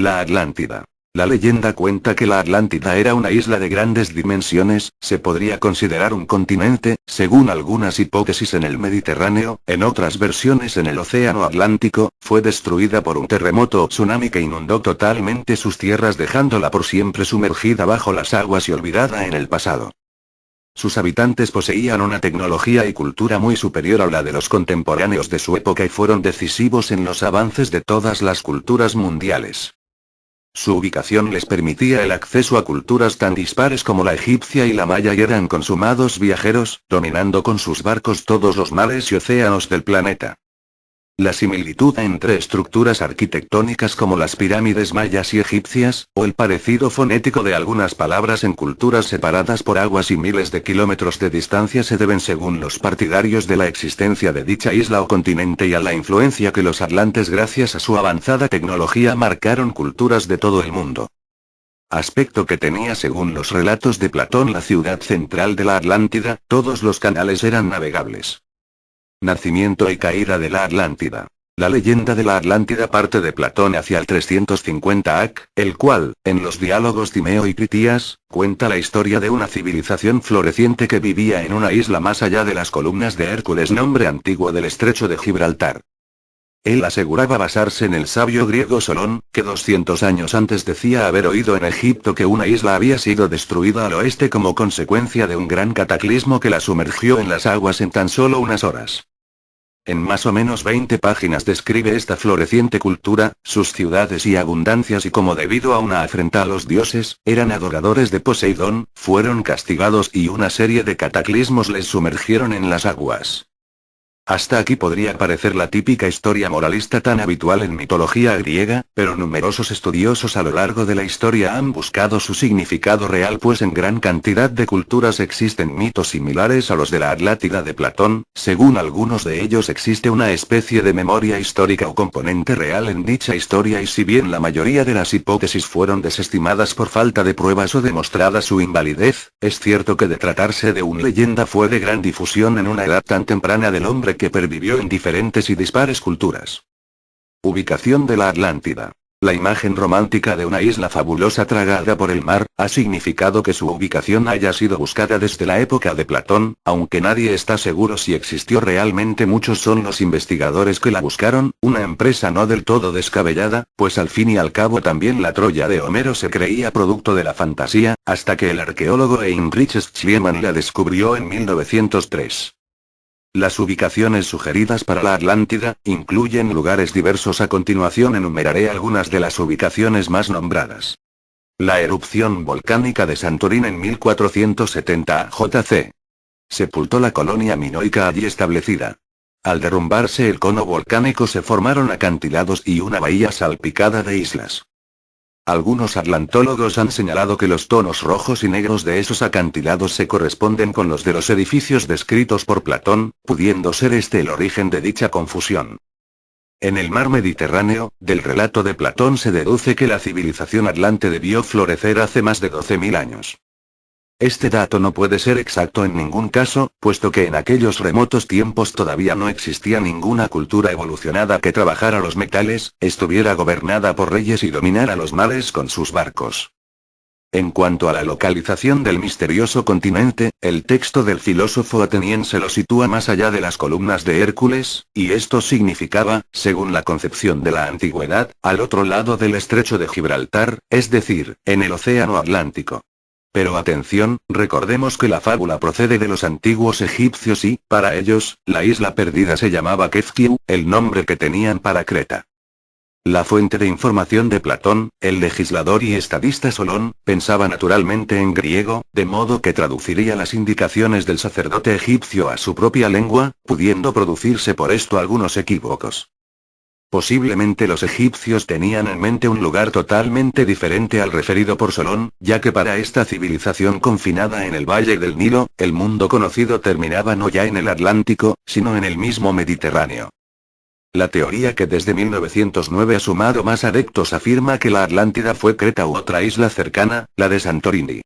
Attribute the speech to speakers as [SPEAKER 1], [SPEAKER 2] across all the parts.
[SPEAKER 1] La Atlántida. La leyenda cuenta que la Atlántida era una isla de grandes dimensiones, se podría considerar un continente, según algunas hipótesis en el Mediterráneo, en otras versiones en el Océano Atlántico, fue destruida por un terremoto o tsunami que inundó totalmente sus tierras dejándola por siempre sumergida bajo las aguas y olvidada en el pasado. Sus habitantes poseían una tecnología y cultura muy superior a la de los contemporáneos de su época y fueron decisivos en los avances de todas las culturas mundiales. Su ubicación les permitía el acceso a culturas tan dispares como la egipcia y la maya y eran consumados viajeros, dominando con sus barcos todos los mares y océanos del planeta. La similitud entre estructuras arquitectónicas como las pirámides mayas y egipcias, o el parecido fonético de algunas palabras en culturas separadas por aguas y miles de kilómetros de distancia se deben según los partidarios de la existencia de dicha isla o continente y a la influencia que los atlantes gracias a su avanzada tecnología marcaron culturas de todo el mundo. Aspecto que tenía según los relatos de Platón la ciudad central de la Atlántida, todos los canales eran navegables. Nacimiento y caída de la Atlántida. La leyenda de la Atlántida parte de Platón hacia el 350 AC, el cual, en los diálogos Timeo y Critías, cuenta la historia de una civilización floreciente que vivía en una isla más allá de las columnas de Hércules, nombre antiguo del estrecho de Gibraltar. Él aseguraba basarse en el sabio griego Solón, que 200 años antes decía haber oído en Egipto que una isla había sido destruida al oeste como consecuencia de un gran cataclismo que la sumergió en las aguas en tan solo unas horas. En más o menos 20 páginas describe esta floreciente cultura, sus ciudades y abundancias y cómo debido a una afrenta a los dioses, eran adoradores de Poseidón, fueron castigados y una serie de cataclismos les sumergieron en las aguas. Hasta aquí podría parecer la típica historia moralista tan habitual en mitología griega, pero numerosos estudiosos a lo largo de la historia han buscado su significado real pues en gran cantidad de culturas existen mitos similares a los de la Atlántida de Platón, según algunos de ellos existe una especie de memoria histórica o componente real en dicha historia y si bien la mayoría de las hipótesis fueron desestimadas por falta de pruebas o demostrada su invalidez, es cierto que de tratarse de una leyenda fue de gran difusión en una edad tan temprana del hombre que pervivió en diferentes y dispares culturas. Ubicación de la Atlántida. La imagen romántica de una isla fabulosa tragada por el mar, ha significado que su ubicación haya sido buscada desde la época de Platón, aunque nadie está seguro si existió realmente. Muchos son los investigadores que la buscaron, una empresa no del todo descabellada, pues al fin y al cabo también la Troya de Homero se creía producto de la fantasía, hasta que el arqueólogo Heinrich Schliemann la descubrió en 1903. Las ubicaciones sugeridas para la Atlántida, incluyen lugares diversos. A continuación enumeraré algunas de las ubicaciones más nombradas. La erupción volcánica de Santorín en 1470 JC. Sepultó la colonia minoica allí establecida. Al derrumbarse el cono volcánico se formaron acantilados y una bahía salpicada de islas. Algunos atlantólogos han señalado que los tonos rojos y negros de esos acantilados se corresponden con los de los edificios descritos por Platón, pudiendo ser este el origen de dicha confusión. En el mar Mediterráneo, del relato de Platón se deduce que la civilización atlante debió florecer hace más de 12.000 años. Este dato no puede ser exacto en ningún caso, puesto que en aquellos remotos tiempos todavía no existía ninguna cultura evolucionada que trabajara los metales, estuviera gobernada por reyes y dominara los mares con sus barcos. En cuanto a la localización del misterioso continente, el texto del filósofo ateniense lo sitúa más allá de las columnas de Hércules, y esto significaba, según la concepción de la antigüedad, al otro lado del estrecho de Gibraltar, es decir, en el océano Atlántico. Pero atención, recordemos que la fábula procede de los antiguos egipcios y, para ellos, la isla perdida se llamaba Keftiu, el nombre que tenían para Creta. La fuente de información de Platón, el legislador y estadista Solón, pensaba naturalmente en griego, de modo que traduciría las indicaciones del sacerdote egipcio a su propia lengua, pudiendo producirse por esto algunos equívocos. Posiblemente los egipcios tenían en mente un lugar totalmente diferente al referido por Solón, ya que para esta civilización confinada en el valle del Nilo, el mundo conocido terminaba no ya en el Atlántico, sino en el mismo Mediterráneo. La teoría que desde 1909 ha sumado más adeptos afirma que la Atlántida fue Creta u otra isla cercana, la de Santorini.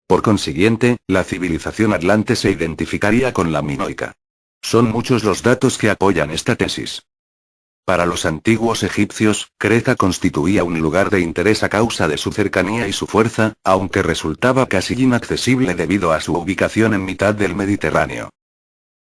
[SPEAKER 1] Por consiguiente, la civilización atlante se identificaría con la minoica. Son muchos los datos que apoyan esta tesis. Para los antiguos egipcios, Creta constituía un lugar de interés a causa de su cercanía y su fuerza, aunque resultaba casi inaccesible debido a su ubicación en mitad del Mediterráneo.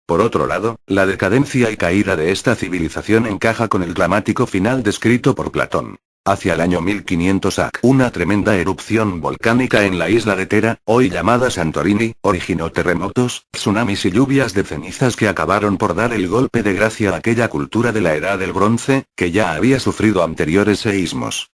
[SPEAKER 1] Por otro lado, la decadencia y caída de esta civilización encaja con el dramático final descrito por Platón. Hacia el año 1500 AC, una tremenda erupción volcánica en la isla de Tera, hoy llamada Santorini, originó terremotos, tsunamis y lluvias de cenizas que acabaron por dar el golpe de gracia a aquella cultura de la Edad del Bronce, que ya había sufrido anteriores seísmos.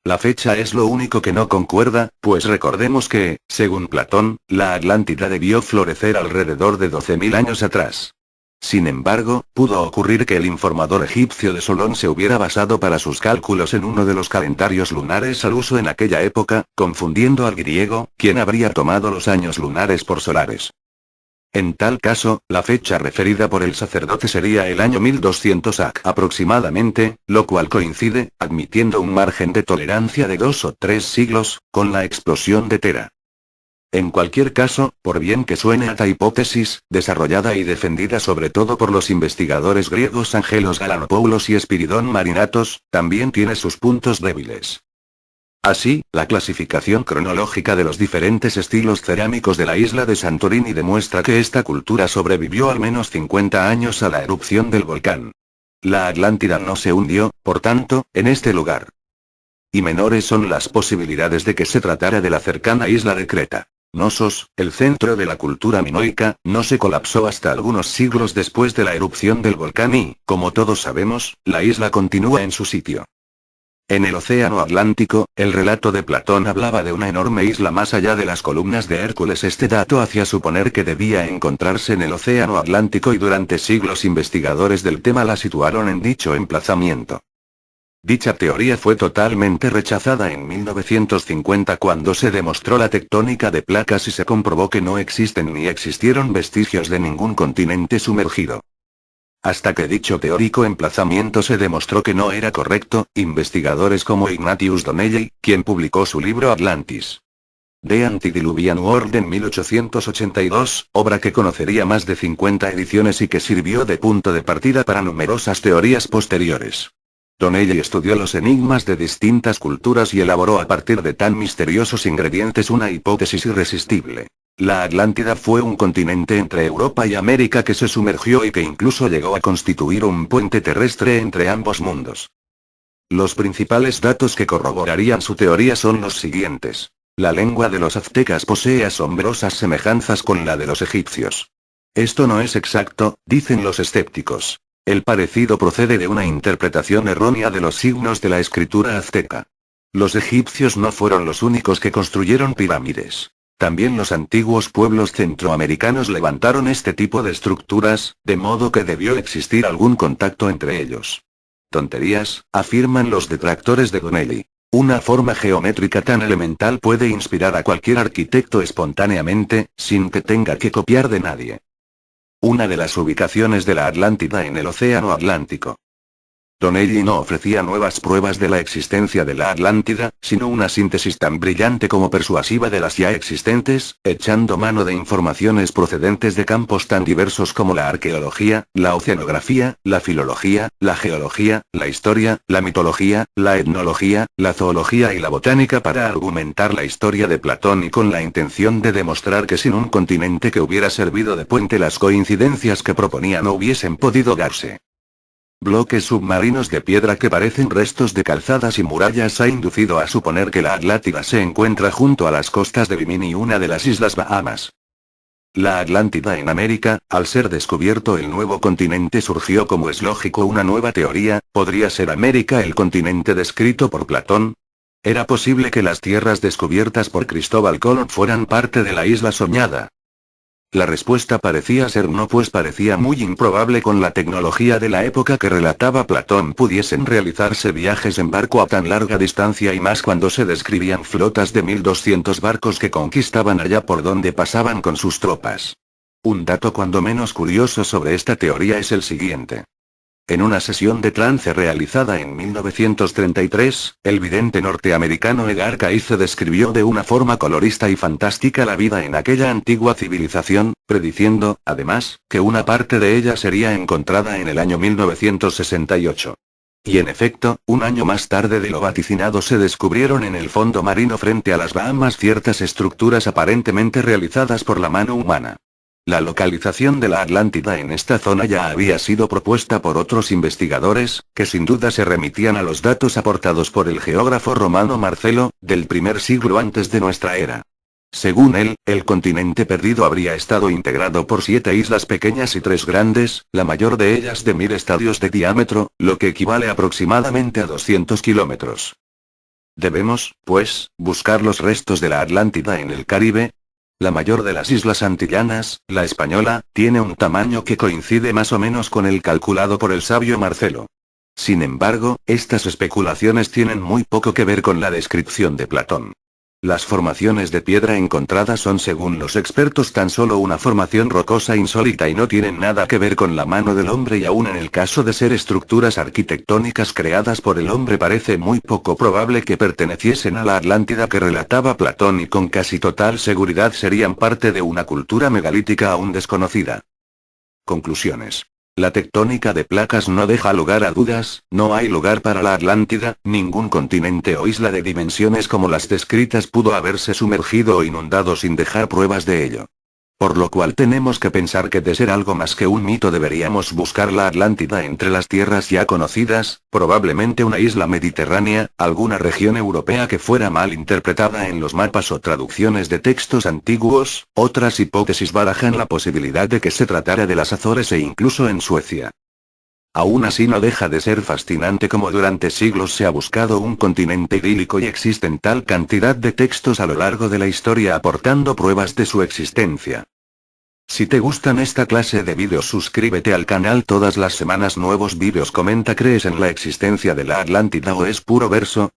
[SPEAKER 1] La fecha es lo único que no concuerda, pues recordemos que, según Platón, la Atlántida debió florecer alrededor de 12.000 años atrás. Sin embargo, pudo ocurrir que el informador egipcio de Solón se hubiera basado para sus cálculos en uno de los calendarios lunares al uso en aquella época, confundiendo al griego, quien habría tomado los años lunares por solares. En tal caso, la fecha referida por el sacerdote sería el año 1200 AC aproximadamente, lo cual coincide, admitiendo un margen de tolerancia de 2 o 3 siglos, con la explosión de Tera. En cualquier caso, por bien que suene a esta hipótesis, desarrollada y defendida sobre todo por los investigadores griegos Angelos Galanopoulos y Espiridón Marinatos, también tiene sus puntos débiles. Así, la clasificación cronológica de los diferentes estilos cerámicos de la isla de Santorini demuestra que esta cultura sobrevivió al menos 50 años a la erupción del volcán. La Atlántida no se hundió, por tanto, en este lugar. Y menores son las posibilidades de que se tratara de la cercana isla de Creta. Nosos, el centro de la cultura minoica, no se colapsó hasta algunos siglos después de la erupción del volcán y, como todos sabemos, la isla continúa en su sitio. En el Océano Atlántico, el relato de Platón hablaba de una enorme isla más allá de las columnas de Hércules. Este dato hacía suponer que debía encontrarse en el Océano Atlántico y durante siglos investigadores del tema la situaron en dicho emplazamiento. Dicha teoría fue totalmente rechazada en 1950 cuando se demostró la tectónica de placas y se comprobó que no existen ni existieron vestigios de ningún continente sumergido. Hasta que dicho teórico emplazamiento se demostró que no era correcto, investigadores como Ignatius Donnelly, quien publicó su libro Atlantis. The Antediluvian World en 1882, obra que conocería más de 50 ediciones y que sirvió de punto de partida para numerosas teorías posteriores. Donnelly estudió los enigmas de distintas culturas y elaboró a partir de tan misteriosos ingredientes una hipótesis irresistible. La Atlántida fue un continente entre Europa y América que se sumergió y que incluso llegó a constituir un puente terrestre entre ambos mundos. Los principales datos que corroborarían su teoría son los siguientes. La lengua de los aztecas posee asombrosas semejanzas con la de los egipcios. Esto no es exacto, dicen los escépticos. El parecido procede de una interpretación errónea de los signos de la escritura azteca. Los egipcios no fueron los únicos que construyeron pirámides. También los antiguos pueblos centroamericanos levantaron este tipo de estructuras, de modo que debió existir algún contacto entre ellos. Tonterías, afirman los detractores de Donnelly. Una forma geométrica tan elemental puede inspirar a cualquier arquitecto espontáneamente, sin que tenga que copiar de nadie. Una de las ubicaciones de la Atlántida en el Océano Atlántico. Donnelly no ofrecía nuevas pruebas de la existencia de la Atlántida, sino una síntesis tan brillante como persuasiva de las ya existentes, echando mano de informaciones procedentes de campos tan diversos como la arqueología, la oceanografía, la filología, la geología, la historia, la mitología, la etnología, la zoología y la botánica para argumentar la historia de Platón y con la intención de demostrar que sin un continente que hubiera servido de puente las coincidencias que proponía no hubiesen podido darse. Bloques submarinos de piedra que parecen restos de calzadas y murallas ha inducido a suponer que la Atlántida se encuentra junto a las costas de Bimini, una de las islas Bahamas. La Atlántida en América, al ser descubierto el nuevo continente surgió como es lógico una nueva teoría, ¿podría ser América el continente descrito por Platón? ¿Era posible que las tierras descubiertas por Cristóbal Colón fueran parte de la isla soñada? La respuesta parecía ser no, pues parecía muy improbable con la tecnología de la época que relataba Platón pudiesen realizarse viajes en barco a tan larga distancia y más cuando se describían flotas de 1200 barcos que conquistaban allá por donde pasaban con sus tropas. Un dato cuando menos curioso sobre esta teoría es el siguiente. En una sesión de trance realizada en 1933, el vidente norteamericano Edgar Cayce describió de una forma colorista y fantástica la vida en aquella antigua civilización, prediciendo, además, que una parte de ella sería encontrada en el año 1968. Y en efecto, un año más tarde de lo vaticinado se descubrieron en el fondo marino frente a las Bahamas ciertas estructuras aparentemente realizadas por la mano humana. La localización de la Atlántida en esta zona ya había sido propuesta por otros investigadores, que sin duda se remitían a los datos aportados por el geógrafo romano Marcelo, del primer siglo antes de nuestra era. Según él, el continente perdido habría estado integrado por 7 islas pequeñas y 3 grandes, la mayor de ellas de 1000 estadios de diámetro, lo que equivale aproximadamente a 200 kilómetros. Debemos, pues, buscar los restos de la Atlántida en el Caribe. La mayor de las islas antillanas, la Española, tiene un tamaño que coincide más o menos con el calculado por el sabio Marcelo. Sin embargo, estas especulaciones tienen muy poco que ver con la descripción de Platón. Las formaciones de piedra encontradas son, según los expertos, tan solo una formación rocosa insólita y no tienen nada que ver con la mano del hombre, y aún en el caso de ser estructuras arquitectónicas creadas por el hombre parece muy poco probable que perteneciesen a la Atlántida que relataba Platón, y con casi total seguridad serían parte de una cultura megalítica aún desconocida. Conclusiones. La tectónica de placas no deja lugar a dudas, no hay lugar para la Atlántida, ningún continente o isla de dimensiones como las descritas pudo haberse sumergido o inundado sin dejar pruebas de ello. Por lo cual tenemos que pensar que de ser algo más que un mito deberíamos buscar la Atlántida entre las tierras ya conocidas, probablemente una isla mediterránea, alguna región europea que fuera mal interpretada en los mapas o traducciones de textos antiguos. Otras hipótesis barajan la posibilidad de que se tratara de las Azores e incluso en Suecia. Aún así no deja de ser fascinante cómo durante siglos se ha buscado un continente idílico y existen tal cantidad de textos a lo largo de la historia aportando pruebas de su existencia. Si te gustan esta clase de vídeos, suscríbete al canal. Todas las semanas nuevos vídeos. Comenta, ¿crees en la existencia de la Atlántida o es puro verso?